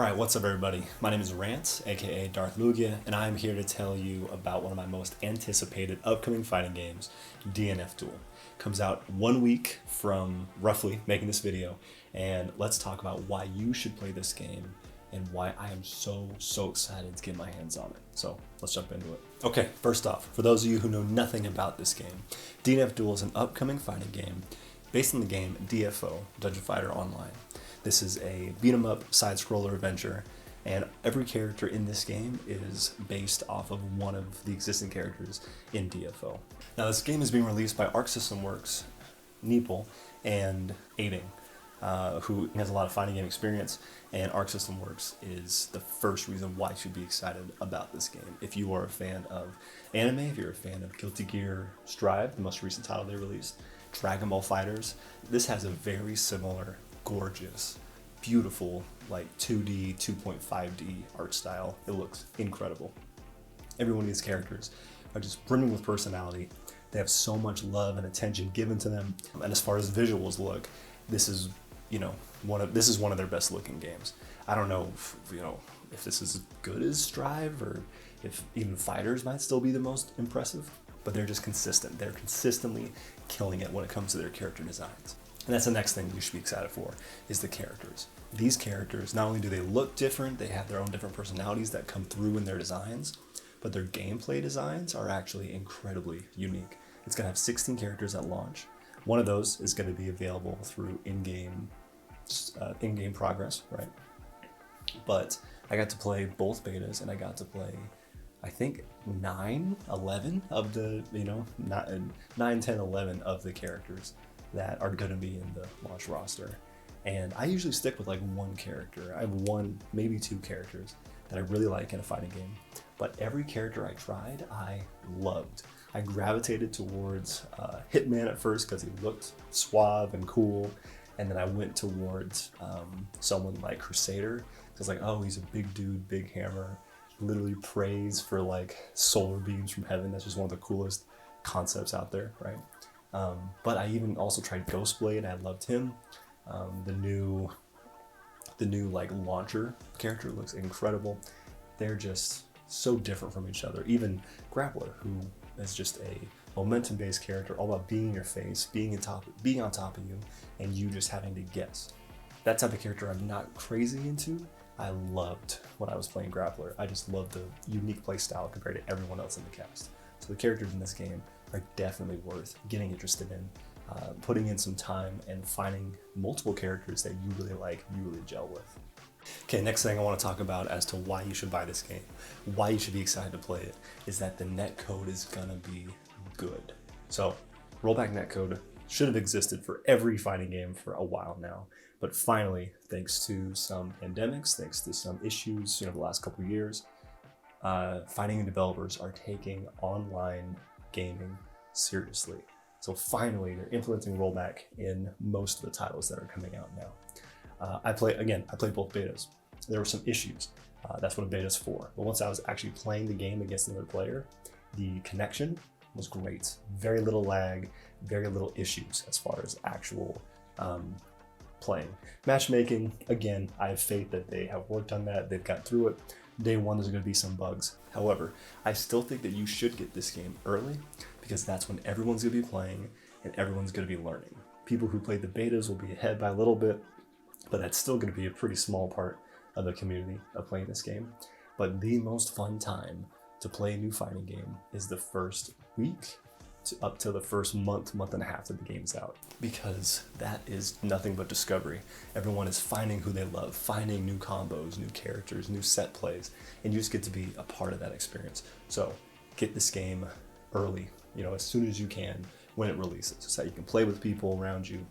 Alright, what's up everybody? My name is Rance, aka Darth Lugia, and I'm here to tell you about one of my most anticipated upcoming fighting games, DNF Duel. Comes out 1 week from roughly making this video, and let's talk about why you should play this game and why I am so excited to get my hands on it. So let's jump into it. Okay, first off, for those of you who know nothing about this game, DNF Duel is an upcoming fighting game based on the game DFO, Dungeon Fighter Online. This is a beat-em-up side-scroller adventure, and every character in this game is based off of one of the existing characters in DFO. Now this game is being released by Arc System Works, Neeple, and Aiding, who has a lot of fighting game experience, and Arc System Works is the first reason why you should be excited about this game. If you are a fan of anime, if you're a fan of Guilty Gear Strive, the most recent title they released, Dragon Ball FighterZ, this has a very similar gorgeous, beautiful, like 2D, 2.5D art style. It looks incredible. Every one of these characters are just brimming with personality. They have so much love and attention given to them. And as far as visuals look, this is, one of their best looking games. I don't know if this is as good as Strive or if even Fighters might still be the most impressive, but they're just consistent. They're consistently killing it when it comes to their character designs. And that's the next thing you should be excited for, is the characters. These characters, not only do they look different, they have their own different personalities that come through in their designs, but their gameplay designs are actually incredibly unique. It's going to have 16 characters at launch. One of those is going to be available through in-game progress, right? But I got to play both betas, and I got to play, I think, 11 of the, 9, 10, 11 of the characters that are going to be in the launch roster. And I usually stick with like one character. I have one, maybe two characters that I really like in a fighting game. But every character I tried, I loved. I gravitated towards Hitman at first because he looked suave and cool. And then I went towards someone like Crusader. Because like, oh, he's a big dude, big hammer. Literally prays for like solar beams from heaven. That's just one of the coolest concepts out there, right? But I even also tried Ghostblade. I loved him. The new like launcher character looks incredible. They're just so different from each other. Even Grappler, who is just a momentum-based character, all about being in your face, being on top of you, and you just having to guess. That type of character I'm not crazy into. I loved when I was playing Grappler. I just loved the unique play style compared to everyone else in the cast. So the characters in this game are definitely worth getting interested in, putting in some time and finding multiple characters that you really like, you really gel with. Okay, next thing I want to talk about as to why you should buy this game, why you should be excited to play it, is that the netcode is gonna be good. So rollback netcode should have existed for every fighting game for a while now, but finally, thanks to some pandemics, thanks to some issues, the last couple of years, fighting developers are taking online gaming seriously. So finally, they're implementing rollback in most of the titles that are coming out now. I played both betas. There were some issues. That's what a beta's for. But once I was actually playing the game against another player, the connection was great. Very little lag, very little issues as far as actual playing. Matchmaking, again, I have faith that they have worked on that. They've got through it. Day one, there's going to be some bugs. However, I still think that you should get this game early because that's when everyone's going to be playing and everyone's going to be learning. People who played the betas will be ahead by a little bit, but that's still going to be a pretty small part of the community of playing this game. But the most fun time to play a new fighting game is the first week up to the first month and a half that the game's out, because that is nothing but discovery. Everyone is finding who they love, finding new combos, new characters, new set plays, and you just get to be a part of that experience. So get this game early, as soon as you can when it releases, so that you can play with people around you.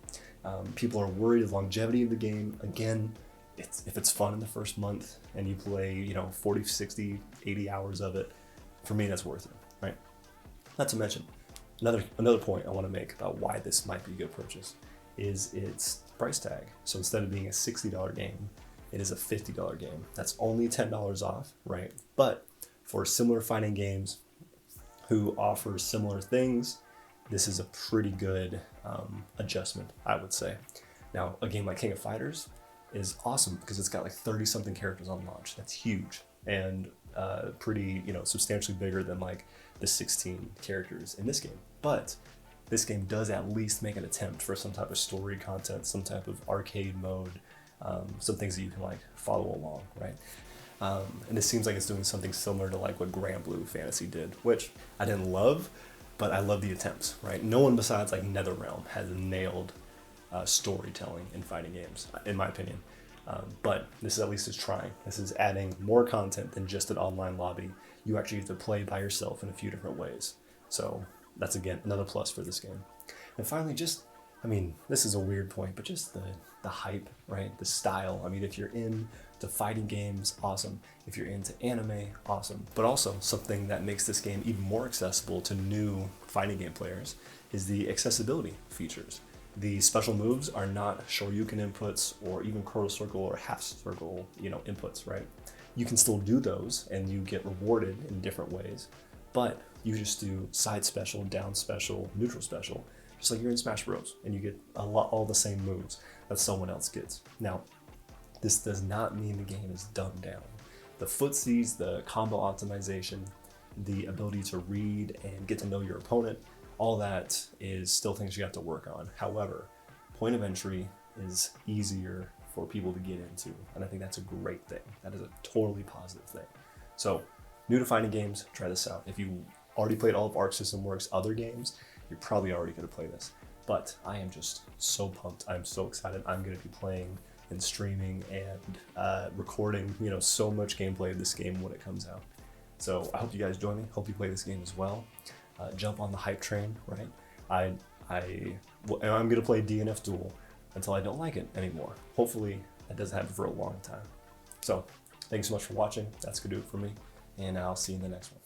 People are worried of the longevity of the game. Again, if it's fun in the first month and you play 40, 60, 80 hours of it, for me that's worth it, right? Not to mention, Another point I want to make about why this might be a good purchase is its price tag. So instead of being a $60 game, it is a $50 game. That's only $10 off, right? But for similar fighting games who offer similar things, this is a pretty good adjustment, I would say. Now, a game like King of Fighters, is awesome because it's got like 30 something characters on launch. That's huge and pretty, substantially bigger than like the 16 characters in this game. But this game does at least make an attempt for some type of story content, some type of arcade mode, some things that you can like follow along, right? And it seems like it's doing something similar to like what Grand Blue Fantasy did, which I didn't love, but I love the attempts, right? No one besides like NetherRealm has nailed storytelling in fighting games, in my opinion. But this is at least is trying. This is adding more content than just an online lobby. You actually get to play by yourself in a few different ways. So that's, again, another plus for this game. And finally, this is a weird point, but just the hype, right? The style. I mean, if you're into fighting games, awesome. If you're into anime, awesome. But also something that makes this game even more accessible to new fighting game players is the accessibility features. The special moves are not Shoryuken inputs or even curl circle or half circle, inputs, right? You can still do those and you get rewarded in different ways, but you just do side special, down special, neutral special, just like you're in Smash Bros. And you get all the same moves that someone else gets. Now, this does not mean the game is dumbed down. The footsies, the combo optimization, the ability to read and get to know your opponent, all that is still things you have to work on. However, point of entry is easier for people to get into, and I think that's a great thing. That is a totally positive thing. So, new to fighting games, try this out. If you already played all of Arc System Works' other games, you're probably already going to play this. But I am just so pumped. I'm so excited. I'm going to be playing and streaming and recording, so much gameplay of this game when it comes out. So I hope you guys join me. Hope you play this game as well. Jump on the hype train, right? I'm going to play DNF Duel until I don't like it anymore. Hopefully that doesn't happen for a long time. So thanks so much for watching. That's going to do it for me, and I'll see you in the next one.